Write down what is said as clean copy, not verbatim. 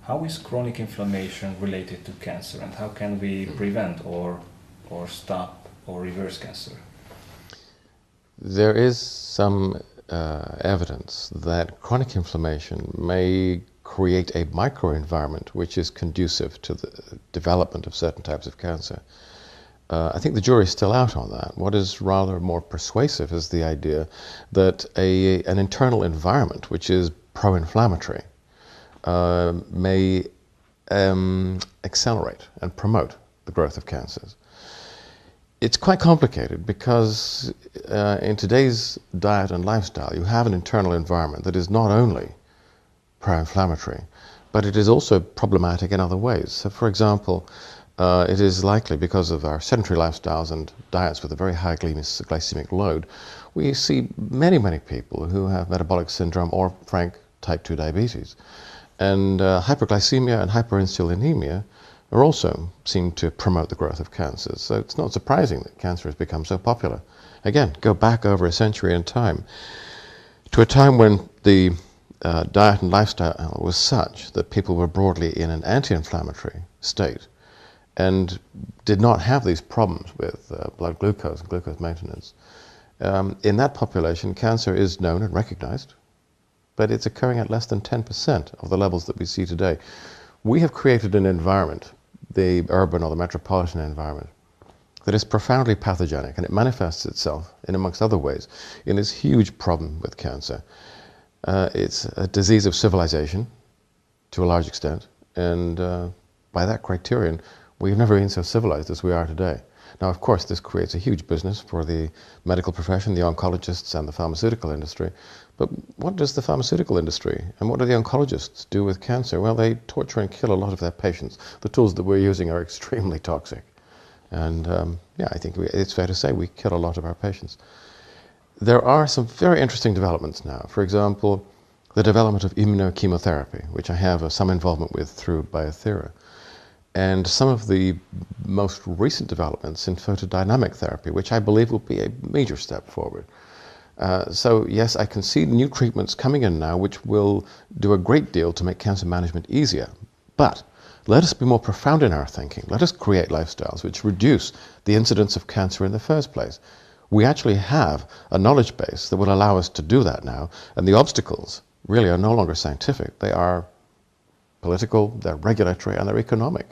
How is chronic inflammation related to cancer, and how can we prevent or stop or reverse cancer? There is some evidence that chronic inflammation may create a microenvironment which is conducive to the development of certain types of cancer. I think the jury's still out on that. What is rather more persuasive is the idea that an internal environment which is pro-inflammatory may accelerate and promote the growth of cancers. It's quite complicated because in today's diet and lifestyle you have an internal environment that is not only pro-inflammatory, but it is also problematic in other ways. So for example, it is likely, because of our sedentary lifestyles and diets with a very high glycemic load, we see many people who have metabolic syndrome or frank type 2 diabetes. And hyperglycemia and hyperinsulinemia are also seen to promote the growth of cancers. So it's not surprising that cancer has become so popular. Again, go back over a century in time to a time when the diet and lifestyle was such that people were broadly in an anti-inflammatory state and did not have these problems with blood glucose and glucose maintenance. In that population, cancer is known and recognized, but it's occurring at less than 10% of the levels that we see today. We have created an environment, the urban or the metropolitan environment, that is profoundly pathogenic, and it manifests itself, in amongst other ways, in this huge problem with cancer. It's a disease of civilization, to a large extent, and by that criterion, we've never been so civilized as we are today. Now, of course, this creates a huge business for the medical profession, the oncologists and the pharmaceutical industry. But what does the pharmaceutical industry and what do the oncologists do with cancer? Well, they torture and kill a lot of their patients. The tools that we're using are extremely toxic. And yeah, I think it's fair to say we kill a lot of our patients. There are some very interesting developments now. For example, the development of immunochemotherapy, which I have some involvement with through Biothera. And some of the most recent developments in photodynamic therapy, which I believe will be a major step forward. So yes, I can see new treatments coming in now which will do a great deal to make cancer management easier. But let us be more profound in our thinking. Let us create lifestyles which reduce the incidence of cancer in the first place. We actually have a knowledge base that will allow us to do that now, and the obstacles really are no longer scientific. They are political, they're regulatory, and they're economic.